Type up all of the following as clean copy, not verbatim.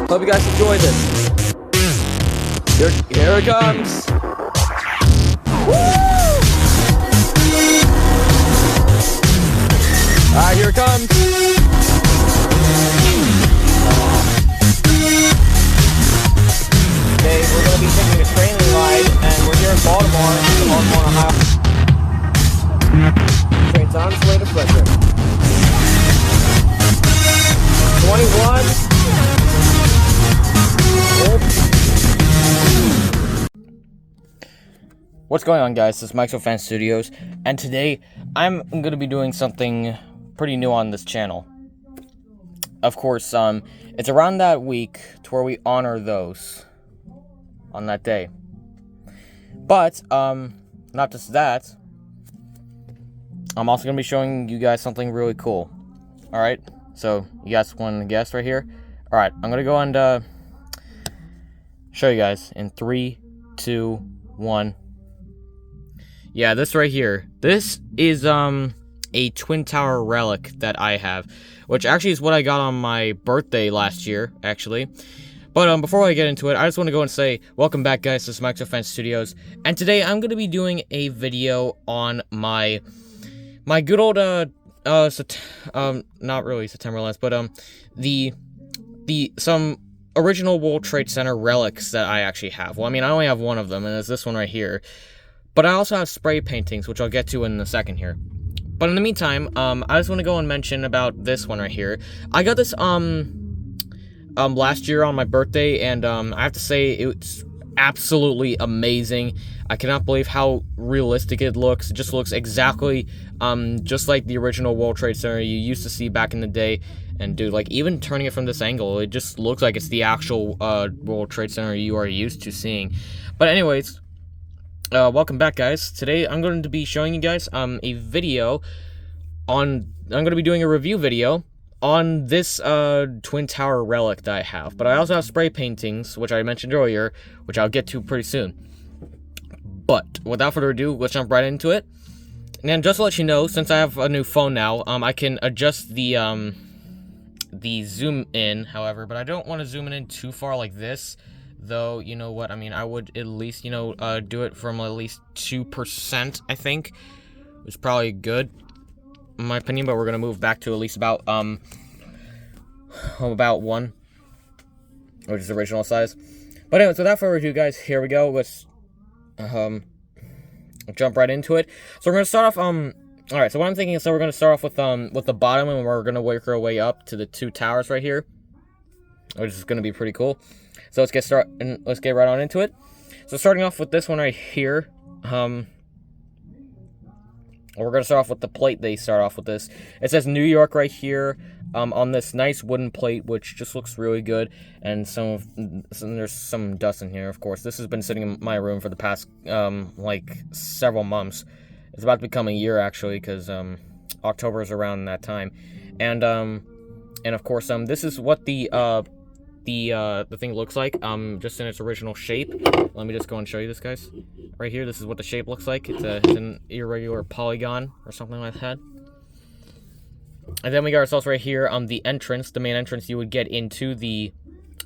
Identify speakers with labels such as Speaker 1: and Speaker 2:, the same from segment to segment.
Speaker 1: Hope you guys enjoy this. Here it comes. Alright, here it comes. Okay, we're going to be taking a train ride, and we're here in Baltimore, Ohio. Train's on its way to Frederick. 21. What's going on, guys? This is Railfan Studios, and today I'm going to be doing something pretty new on this channel. Of course, it's around that week to where we honor those on that day. But, not just that, I'm also going to be showing you guys something really cool. Alright, so you guys want to guess right here? Alright, I'm going to go and show you guys in 3, 2, 1. Yeah, this right here. This is a Twin Tower relic that I have, which actually is what I got on my birthday last year, actually. But before I get into it, I just want to go and say, welcome back, guys. This is Railfan Studios, and today I'm going to be doing a video on my good old not really September last, but some original World Trade Center relics that I actually have. Well, I mean, I only have one of them, and it's this one right here. But I also have spray paintings, which I'll get to in a second here. But in the meantime, I just want to go and mention about this one right here. I got this last year on my birthday, and I have to say it's absolutely amazing. I cannot believe how realistic it looks. It just looks exactly just like the original World Trade Center you used to see back in the day. And dude, like, even turning it from this angle, it just looks like it's the actual World Trade Center you are used to seeing. But anyways, welcome back, guys. Today I'm going to be showing you guys a video on, I'm going to be doing a review video on this Twin Tower relic that I have. But I also have spray paintings, which I mentioned earlier, which I'll get to pretty soon. But without further ado, let's jump right into it. And just to let you know, since I have a new phone now, I can adjust the zoom in, however, but I don't want to zoom in too far like this. Though, you know what, I mean, I would at least, you know, do it from at least 2%, I think. It's probably good, in my opinion, but we're going to move back to at least about 1, which is the original size. But anyways, without further ado, guys, here we go. Let's, jump right into it. So we're going to start off, alright, so what I'm thinking is, so we're going to start off with the bottom, and we're going to work our way up to the 2 towers right here, which is going to be pretty cool. So let's get right on into it. So starting off with this one right here, we're gonna start off with the plate. They start off with this. It says New York right here, on this nice wooden plate, which just looks really good. And there's some dust in here. Of course, this has been sitting in my room for the past like several months. It's about to become a year actually, because October is around that time. And of course, this is what the thing looks like, just in its original shape. Let me just go and show you this, guys. Right here, this is what the shape looks like. It's an irregular polygon or something like that. And then we got ourselves right here, the entrance, the main entrance you would get into the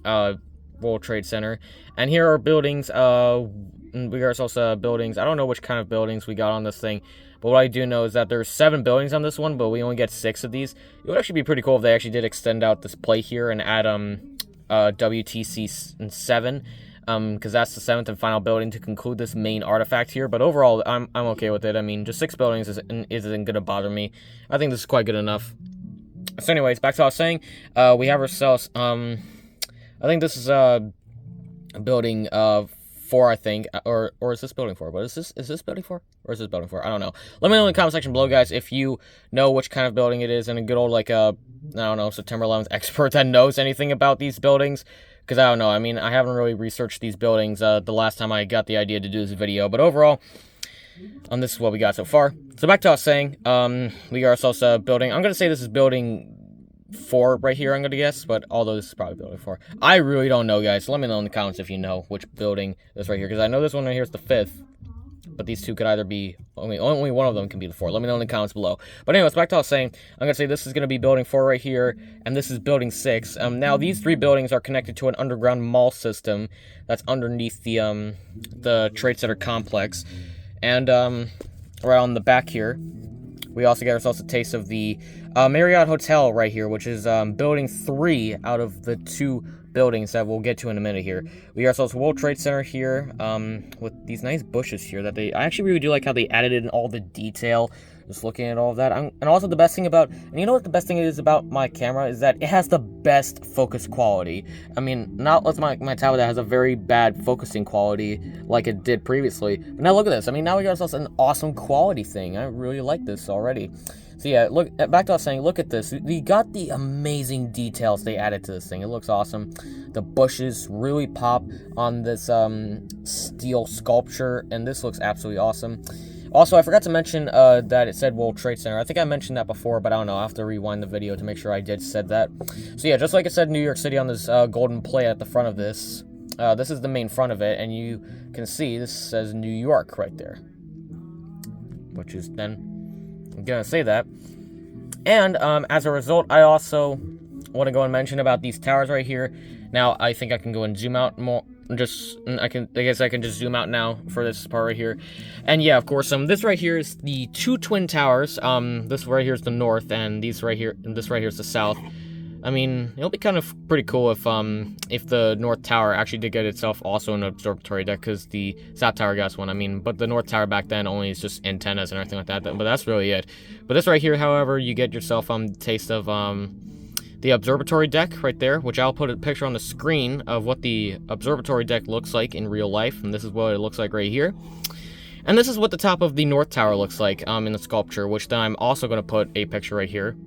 Speaker 1: World Trade Center. And here are buildings. We got ourselves buildings. I don't know which kind of buildings we got on this thing, but what I do know is that there's 7 buildings on this one, but we only get 6 of these. It would actually be pretty cool if they actually did extend out this plate here and add WTC 7, because that's the 7th and final building to conclude this main artifact here. But overall, I'm okay with it. I mean, just 6 buildings isn't gonna bother me. I think this is quite good enough. So anyways, back to what I was saying, we have ourselves, I think this is building 4, I think, or is this building 4? But is this building 4? Or is this building 4? I don't know. Let me know in the comment section below, guys, if you know which kind of building it is, and a good old, like, I don't know, September 11th expert that knows anything about these buildings. Because I don't know, I mean, I haven't really researched these buildings the last time I got the idea to do this video. But overall, this is what we got so far. So back to what I was saying, we got ourselves a building. I'm going to say this is building 4 right here, I'm going to guess, but although this is probably building 4. I really don't know, guys. So let me know in the comments if you know which building this right here, because I know this one right here is the 5th. but these two could either be, only one of them can be the 4. Let me know in the comments below. But anyways, back to what I was saying, I'm going to say this is going to be building 4 right here, and this is building 6. Now, these 3 buildings are connected to an underground mall system that's underneath the Trade Center complex. And right on the back here, we also get ourselves a taste of the Marriott Hotel right here, which is building 3 out of the 2 buildings that we'll get to in a minute here. We got ourselves World Trade Center here, with these nice bushes here that I actually really do like how they added in all the detail, just looking at all of that. And also the best thing about, and you know what the best thing is about my camera, is that it has the best focus quality. I mean, not like my tablet that has a very bad focusing quality like it did previously. But now look at this. I mean, now we got ourselves an awesome quality thing. I really like this already. So yeah, look, back to what I was saying, look at this. We got the amazing details they added to this thing. It looks awesome. The bushes really pop on this steel sculpture, and this looks absolutely awesome. Also, I forgot to mention that it said World Trade Center. I think I mentioned that before, but I don't know. I'll have to rewind the video to make sure I did said that. So yeah, just like it said New York City on this golden plate at the front of this, this is the main front of it, and you can see this says New York right there. Which is then... I'm gonna say that. And as a result, I also want to go and mention about these towers right here. Now I think I can go and zoom out more. I guess I can just zoom out now for this part right here. And yeah, of course, this right here is the 2 twin towers. This right here is the north, and this right here is the south. I mean, it'll be kind of pretty cool if the North Tower actually did get itself also an observatory deck, because the South Tower got one. I mean, but the North Tower back then only is just antennas and everything like that. But that's really it. But this right here, however, you get yourself taste of the observatory deck right there, which I'll put a picture on the screen of what the observatory deck looks like in real life, and this is what it looks like right here. And this is what the top of the North Tower looks like in the sculpture, which then I'm also going to put a picture right here.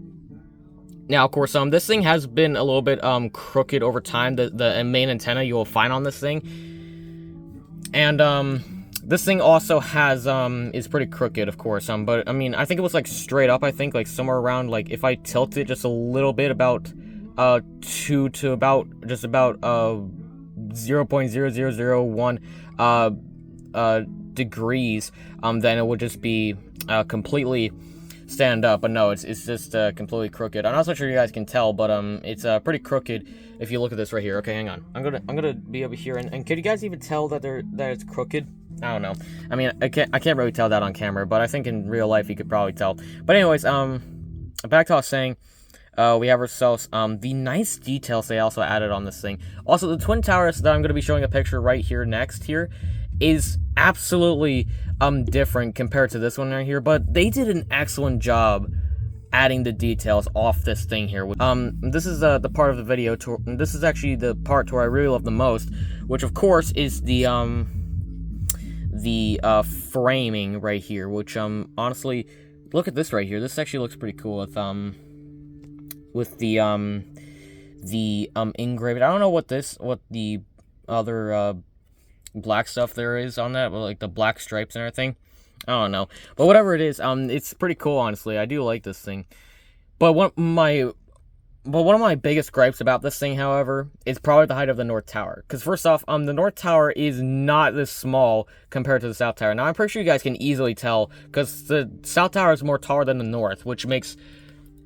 Speaker 1: Now, of course, this thing has been a little bit crooked over time, the main antenna you will find on this thing. And this thing also has is pretty crooked, of course. But I mean, I think it was like straight up, I think, like somewhere around, like if I tilt it just a little bit, about 2 to about 0.0001 degrees, then it would just be completely stand up. But no, it's just completely crooked. I'm not so sure you guys can tell, but it's pretty crooked if you look at this right here. Okay, hang on. I'm gonna be over here, and can you guys even tell that it's crooked? I don't know. I mean, I can't really tell that on camera, but I think in real life you could probably tell. But anyways, back to what I was saying. We have ourselves the nice details they also added on this thing. Also, the Twin Towers that I'm going to be showing a picture right here next here is absolutely different compared to this one right here, but they did an excellent job adding the details off this thing here. This is the part of the video this is actually the part where I really love the most, which of course is the framing right here, which honestly, look at this right here. This actually looks pretty cool with the engraved. I don't know what the other black stuff there is on that, but like the black stripes and everything. I don't know, but whatever it is, it's pretty cool. Honestly, I do like this thing. But one of my biggest gripes about this thing, however, is probably the height of the North Tower. Because first off, the North Tower is not this small compared to the South Tower. Now I'm pretty sure you guys can easily tell, because the South Tower is more taller than the North, which makes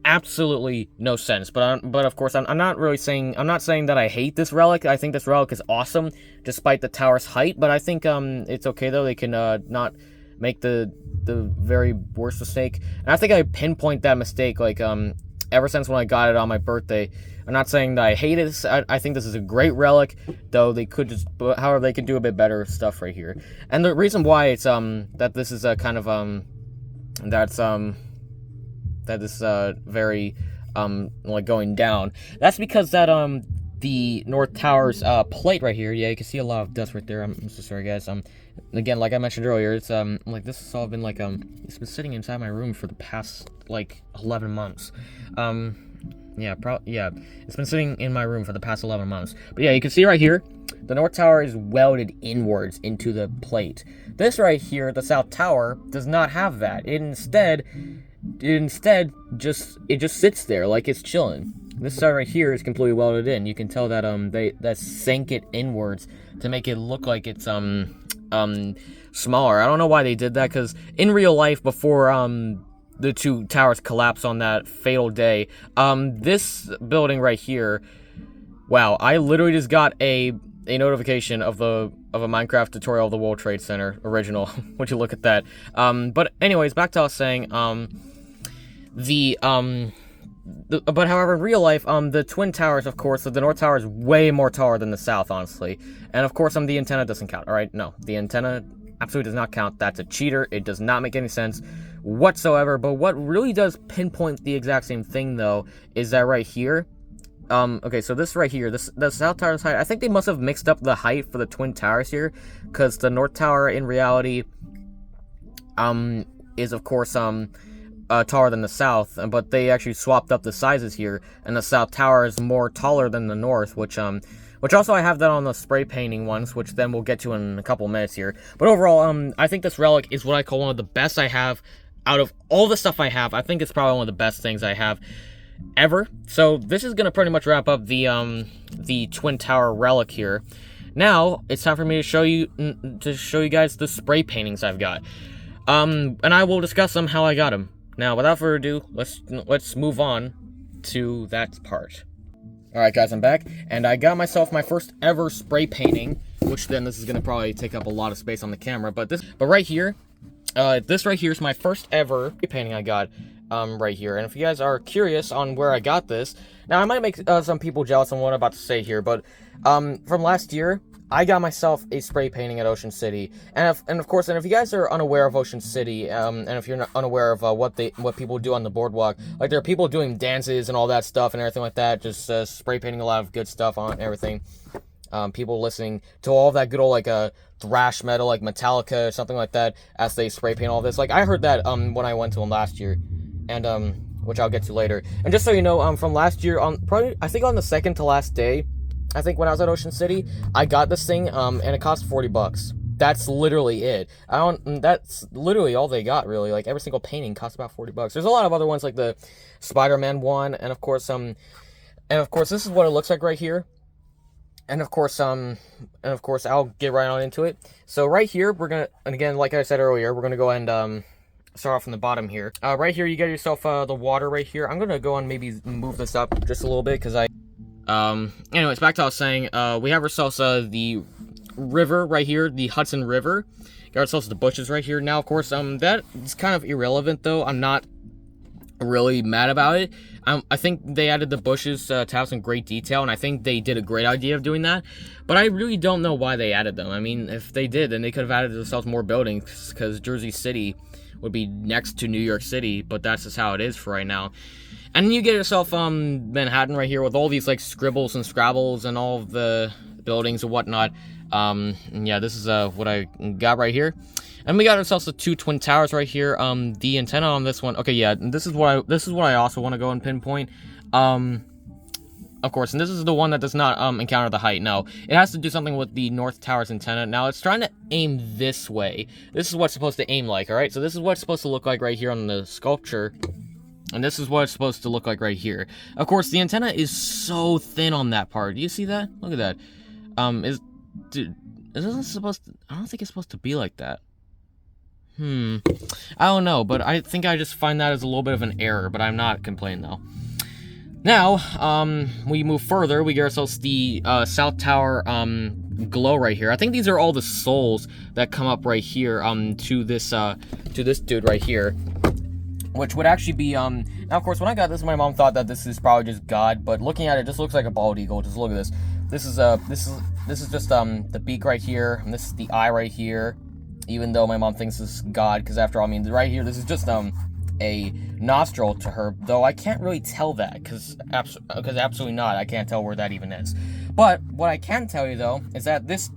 Speaker 1: absolutely no sense. But of course, I'm not saying that I hate this relic. I think this relic is awesome, despite the tower's height. But I think it's okay though. They can not make the very worst mistake. And I think I pinpoint that mistake like ever since when I got it on my birthday. I'm not saying that I hate it. I think this is a great relic, though they could however, they could do a bit better stuff right here. And the reason why it's that this is a kind of that this very like going down, that's because that the North Tower's plate right here, yeah, you can see a lot of dust right there. I'm so sorry guys. Again, like I mentioned earlier, it's like this has all been like it's been sitting inside my room for the past like 11 months. Yeah, it's been sitting in my room for the past 11 months. But yeah, you can see right here, the North Tower is welded inwards into the plate. This right here, the South Tower, does not have that. It instead just sits there like it's chilling. This side right here is completely welded in. You can tell that they sank it inwards to make it look like it's smaller. I don't know why they did that, because in real life, before the two towers collapsed on that fatal day, this building right here, wow, I literally just got a notification of a Minecraft tutorial of the World Trade Center original. Would you look at that? But anyways, back to what I was saying. But however, in real life, the Twin Towers, of course, the North Tower is way more taller than the South, honestly. And of course, the antenna doesn't count, alright? No, the antenna absolutely does not count. That's a cheater. It does not make any sense whatsoever. But what really does pinpoint the exact same thing, though, is that right here. Okay, so this right here, the South Tower's height, I think they must have mixed up the height for the Twin Towers here, because the North Tower, in reality, is, of course, taller than the South, but they actually swapped up the sizes here, and the South Tower is more taller than the North, which also I have that on the spray painting ones, which then we'll get to in a couple minutes here. But overall, I think this relic is what I call one of the best I have out of all the stuff I have. I think it's probably one of the best things I have ever. So this is gonna pretty much wrap up the Twin Tower relic here. Now it's time for me to show you guys the spray paintings I've got, and I will discuss them how I got them. Now, without further ado, let's move on to that part. Alright guys, I'm back, and I got myself my first ever spray painting, which then this is going to probably take up a lot of space on the camera, but right here, this right here is my first ever spray painting I got, right here. And if you guys are curious on where I got this, now I might make some people jealous on what I'm about to say here, but from last year, I got myself a spray painting at Ocean City, and of course, if you guys are unaware of Ocean City, and if you're not unaware of what people do on the boardwalk, like there are people doing dances and all that stuff and everything like that, just spray painting a lot of good stuff on everything. People listening to all that good old like thrash metal, like Metallica or something like that, as they spray paint all this. Like I heard that when I went to them last year, and which I'll get to later. And just so you know, from last year, probably I think on the second to last day, I think when I was at Ocean City, I got this thing, and it cost $40. That's literally it. That's literally all they got, really. Like, every single painting costs about $40. There's a lot of other ones, like the Spider-Man one, and of course, this is what it looks like right here. And of course, I'll get right on into it. So right here, we're gonna, and again, like I said earlier, we're gonna go and, start off from the bottom here. Right here, you get yourself, the water right here. I'm gonna go and maybe move this up just a little bit, because anyways, back to what I was saying, we have ourselves, the river right here, the Hudson River. Got ourselves the bushes right here. Now, of course, that is kind of irrelevant, though. I'm not really mad about it. I think they added the bushes to have some great detail, and I think they did a great idea of doing that, but I really don't know why they added them. I mean, if they did, then they could have added themselves more buildings, because Jersey City would be next to New York City, but that's just how it is for right now. And then you get yourself Manhattan right here with all these like scribbles and scrabbles and all of the buildings and whatnot. And yeah, this is what I got right here. And we got ourselves the two Twin Towers right here. The antenna on this one. Okay, yeah, this is what I also want to go and pinpoint. Of course, and this is the one that does not encounter the height. No, it has to do something with the North Tower's antenna. Now, it's trying to aim this way. This is what it's supposed to aim like, alright? So this is what it's supposed to look like right here on the sculpture. And this is what it's supposed to look like right here. Of course, the antenna is so thin on that part. Do you see that? Look at that. Dude, isn't supposed to, I don't think it's supposed to be like that. I don't know, but I think I just find that as a little bit of an error, but I'm not complaining, though. Now, we move further, we get ourselves the, South Tower, glow right here. I think these are all the souls that come up right here, to this dude right here. Which would actually be, now of course when I got this, my mom thought that this is probably just God, but looking at it, it just looks like a bald eagle. Just look at this. This is just, the beak right here, and this is the eye right here, even though my mom thinks this is God, because after all, I mean, right here, this is just, a nostril to her, though I can't really tell that, because absolutely not, I can't tell where that even is. But, what I can tell you, though, is that this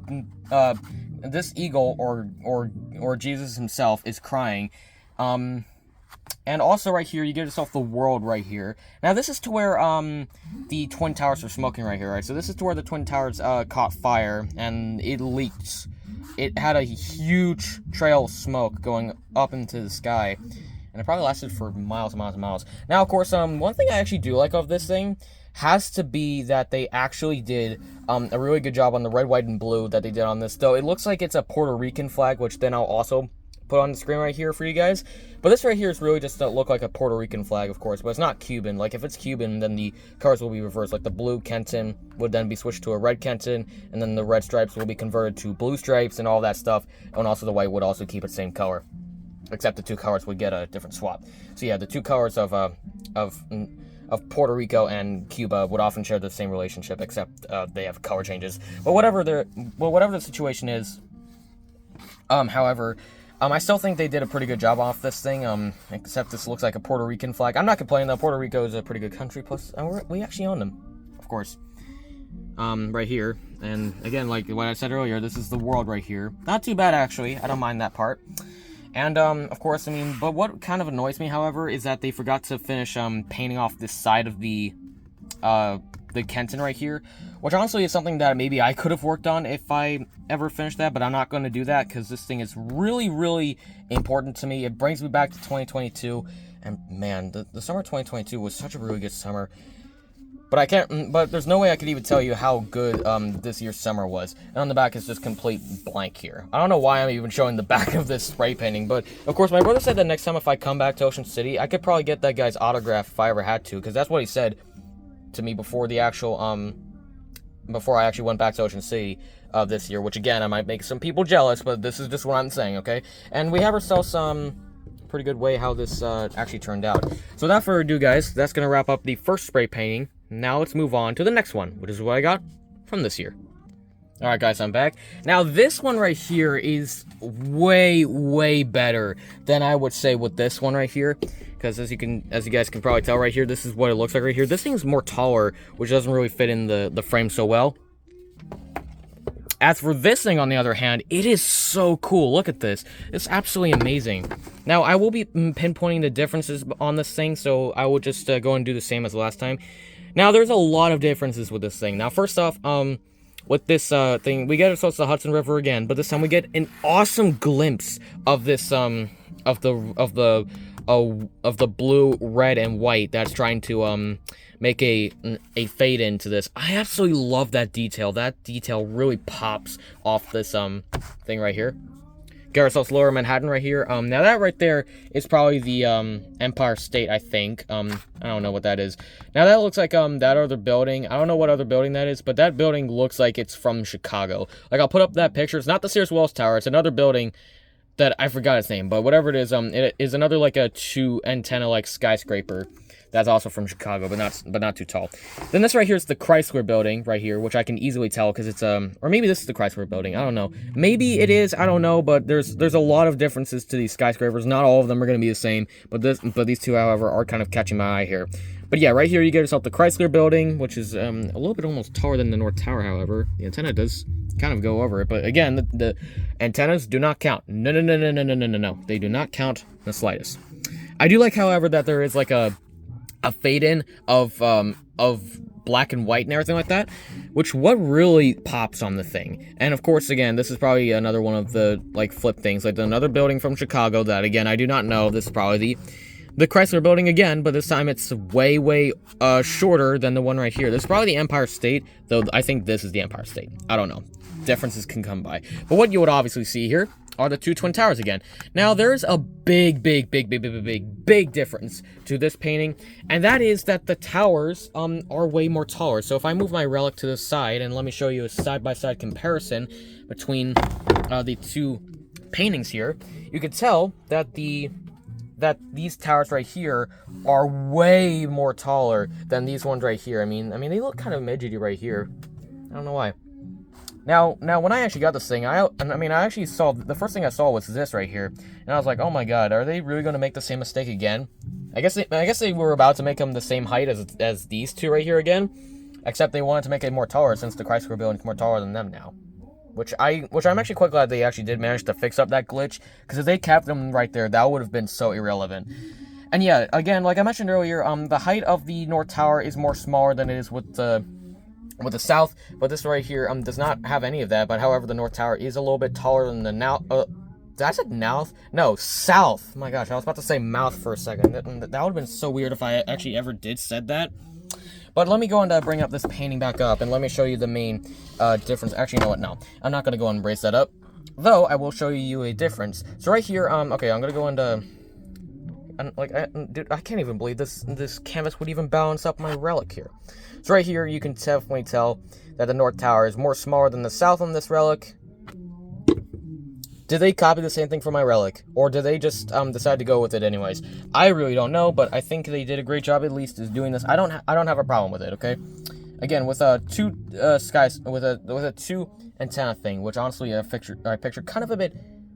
Speaker 1: eagle, or Jesus himself, is crying, and also right here, you get yourself the world right here. Now, this is to where, the Twin Towers are smoking right here, right? So this is to where the Twin Towers, caught fire, and it leaked. It had a huge trail of smoke going up into the sky, and it probably lasted for miles and miles and miles. Now, of course, one thing I actually do like of this thing, has to be that they actually did a really good job on the red, white, and blue that they did on this. Though it looks like it's a Puerto Rican flag, which then I'll also put on the screen right here for you guys. But this right here is really just to look like a Puerto Rican flag, of course, but it's not Cuban. Like, if it's Cuban, then the colors will be reversed. Like, the blue Kenton would then be switched to a red Kenton, and then the red stripes will be converted to blue stripes and all that stuff, and also the white would also keep its same color, except the two colors would get a different swap. So yeah, the two colors of Puerto Rico and Cuba would often share the same relationship, except they have color changes. But whatever the situation is, however, I still think they did a pretty good job off this thing, except this looks like a Puerto Rican flag. I'm not complaining, though. Puerto Rico is a pretty good country, plus we actually own them, of course. Right here, and again, like what I said earlier, this is the world right here. Not too bad, actually. I don't mind that part. And, of course, I mean, but what kind of annoys me, however, is that they forgot to finish, painting off this side of the Kenton right here, which honestly is something that maybe I could have worked on if I ever finished that, but I'm not going to do that, because this thing is really, really important to me. It brings me back to 2022, and man, the summer of 2022 was such a really good summer. But there's no way I could even tell you how good this year's summer was. And on the back is just complete blank here. I don't know why I'm even showing the back of this spray painting, but of course my brother said that next time if I come back to Ocean City, I could probably get that guy's autograph if I ever had to, because that's what he said to me before the actual, before I actually went back to Ocean City this year, which again, I might make some people jealous, but this is just what I'm saying, okay? And we have ourselves some pretty good way how this actually turned out. So without further ado, guys, that's going to wrap up the first spray painting. Now let's move on to the next one, which is what I got from this year. Alright guys, I'm back. Now this one right here is way, way better than I would say with this one right here. Because as you guys can probably tell right here, this is what it looks like right here. This thing's more taller, which doesn't really fit in the frame so well. As for this thing, on the other hand, it is so cool. Look at this. It's absolutely amazing. Now, I will be pinpointing the differences on this thing, so I will just go and do the same as last time. Now, there's a lot of differences with this thing. Now, first off, with this thing, we get ourselves the Hudson River again, but this time we get an awesome glimpse of this, of the blue, red, and white that's trying to make a fade into this. I absolutely love that detail. That detail really pops off this thing right here. Get ourselves Lower Manhattan right here. Now that right there is probably the Empire State, I think. I don't know what that is. Now that looks like that other building. I don't know what other building that is, but that building looks like it's from Chicago. Like, I'll put up that picture. It's not the Sears Wells Tower. It's another building that I forgot its name, but whatever it is another like a 2 antenna like skyscraper. That's also from Chicago, but not too tall. Then this right here is the Chrysler Building right here, which I can easily tell because it's or maybe this is the Chrysler Building. I don't know. Maybe it is. I don't know. But there's a lot of differences to these skyscrapers. Not all of them are going to be the same. But these two, however, are kind of catching my eye here. But yeah, right here you get yourself the Chrysler Building, which is a little bit almost taller than the North Tower. However, the antenna does kind of go over it. But again, the antennas do not count. No. They do not count in the slightest. I do like, however, that there is like a fade in of black and white and everything like that, which what really pops on the thing. And of course, again, this is probably another one of the like flip things, like another building from Chicago that again I do not know. This is probably the Chrysler Building again, but this time it's way shorter than the one right here. This is probably the Empire State, though I think this is the Empire State. I don't know. Differences can come by. But what you would obviously see here are the two Twin Towers again. Now, there's a big difference to this painting, and that is that the towers are way more taller. So if I move my relic to the side, and let me show you a side-by-side comparison between the two paintings here, you can tell that these towers right here are way more taller than these ones right here. I mean, they look kind of midgety right here. I don't know why. Now, when I actually got this thing, I actually saw, the first thing I saw was this right here, and I was like, oh my god, are they really going to make the same mistake again? I guess they were about to make them the same height as these two right here again, except they wanted to make it more taller since the Chrysler Building is more taller than them now. Which I'm actually quite glad they actually did manage to fix up that glitch, because if they kept them right there, that would have been so irrelevant. And yeah, again, like I mentioned earlier, the height of the North Tower is more smaller than it is with the South, but this right here does not have any of that. But however, the North Tower is a little bit taller than the did I say North? No, South. Oh my gosh, I was about to say mouth for a second. That would have been so weird if I actually ever did said that. But let me go and bring up this painting back up, and let me show you the main difference. Actually, you know what? No, I'm not gonna go and brace that up. Though I will show you a difference. So right here, okay, I'm gonna go into. Dude, I can't even believe this canvas would even balance up my relic here. So right here, you can definitely tell that the North Tower is more smaller than the South on this relic. Did they copy the same thing for my relic, or did they just decide to go with it anyways? I really don't know, but I think they did a great job at least is doing this. I don't have a problem with it. Okay, again with a two antenna thing, which honestly I picture kind of a bit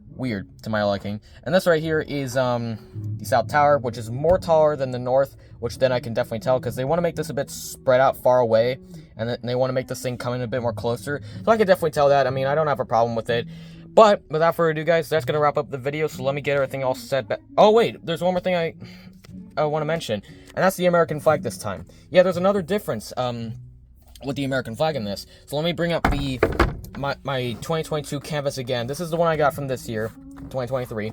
Speaker 1: weird to my liking. And this right here is the South Tower, which is more taller than the North, which then I can definitely tell because they want to make this a bit spread out far away, and then they want to make this thing come in a bit more closer. So I can definitely tell that. I mean, I don't have a problem with it. But without further ado, guys, that's gonna wrap up the video. So let me get everything all set back. Oh wait, there's one more thing I want to mention, and that's the American flag this time. Yeah, there's another difference with the American flag in this. So let me bring up my 2022 canvas again. This is the one I got from this year, 2023.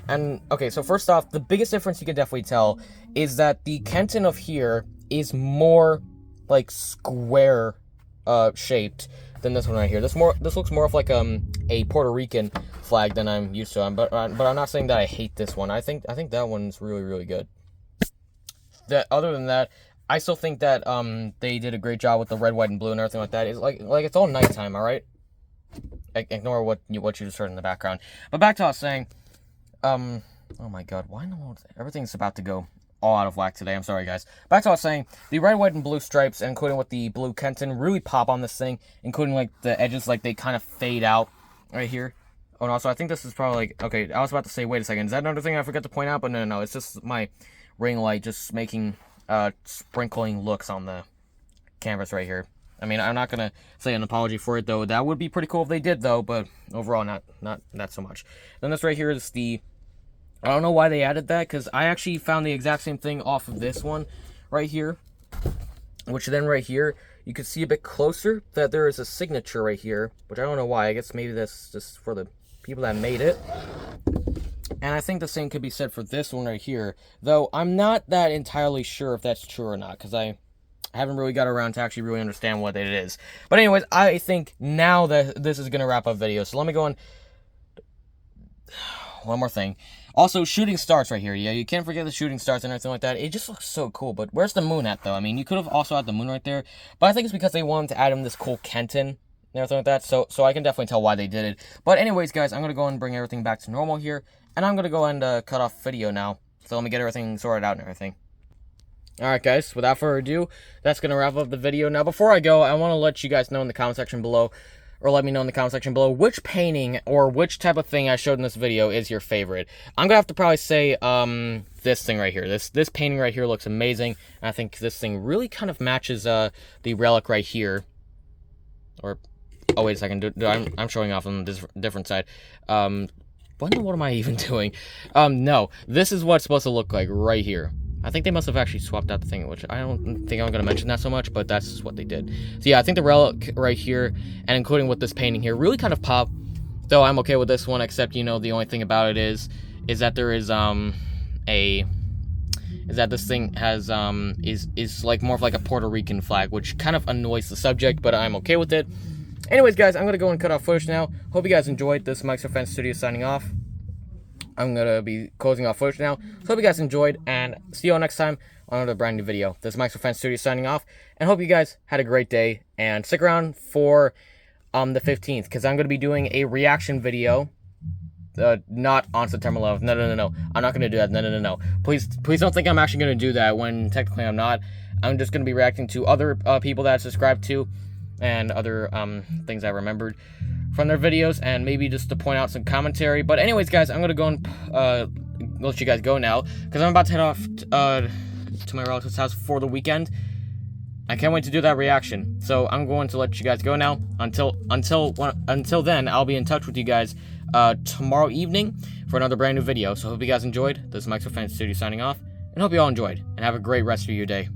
Speaker 1: And okay, so first off, the biggest difference you can definitely tell is that the Kenton of here is more like square shaped than this one right here. This looks more of like a Puerto Rican flag than I'm used to. But I'm not saying that I hate this one. I think that one's really good. Other than that, I still think that they did a great job with the red, white, and blue and everything like that. It's like it's all nighttime, all right? Ignore what you just heard in the background. But back to what I was saying. Oh my God, why in the world? Everything's about to go all out of whack today. I'm sorry, guys. Back to what I was saying. The red, white, and blue stripes, including with the blue Kenton, really pop on this thing, including like the edges, like they kind of fade out right here. Oh, and also, I think this is probably like, okay, I was about to say, wait a second, is that another thing I forgot to point out? But no, it's just my ring light just making sprinkling looks on the canvas right here. I mean, I'm not gonna say an apology for it, though. That would be pretty cool if they did, though, but overall, not so much. Then this right here is the, I don't know why they added that, because I actually found the exact same thing off of this one right here, which then right here, you can see a bit closer that there is a signature right here, which I don't know why. I guess maybe that's just for the people that made it. And I think the same could be said for this one right here, though I'm not that entirely sure if that's true or not, because I haven't really got around to actually really understand what it is. But anyways, I think now that this is going to wrap up video, so let me go on. One more thing. Also, shooting stars right here. Yeah, you can't forget the shooting stars and everything like that. It just looks so cool, but where's the moon at, though? I mean, you could have also had the moon right there, but I think it's because they wanted to add in this cool Kenton and everything like that, so I can definitely tell why they did it. But anyways, guys, I'm going to go and bring everything back to normal here, and I'm going to go and cut off video now. So let me get everything sorted out and everything. Alright, guys, without further ado, that's going to wrap up the video. Now, before I go, I want to let you guys know in the comment section below, or let me know in the comment section below, which painting or which type of thing I showed in this video is your favorite. I'm going to have to probably say this thing right here. This painting right here looks amazing, and I think this thing really kind of matches the relic right here. Or, oh, wait a second, I'm showing off on this different side. What am I even doing? No, this is what it's supposed to look like right here. I think they must have actually swapped out the thing, which I don't think I'm going to mention that so much, but that's just what they did. So yeah, I think the relic right here, and including with this painting here, really kind of pop. Though I'm okay with this one, except, you know, the only thing about it is that there is, is that this thing has, is like more of like a Puerto Rican flag, which kind of annoys the subject, but I'm okay with it. Anyways, guys, I'm going to go and cut off footage now. Hope you guys enjoyed. This Mike's Railfan Studio signing off. I'm going to be closing off footage now. So hope you guys enjoyed, and see you all next time on another brand new video. This is Mike's Railfan Studio signing off, and hope you guys had a great day, and stick around for the 15th, because I'm going to be doing a reaction video, not on September 11th. No. I'm not going to do that. No. Please don't think I'm actually going to do that when technically I'm not. I'm just going to be reacting to other people that I subscribed to, and other things I remembered from their videos, and maybe just to point out some commentary. But anyways, guys, I'm gonna go and let you guys go now, because I'm about to head off to my relative's house for the weekend. I can't wait to do that reaction, so I'm going to let you guys go now. Until then, I'll be in touch with you guys tomorrow evening for another brand new video. So hope you guys enjoyed. This is Mike's Railfan Studio signing off, and hope you all enjoyed, and have a great rest of your day.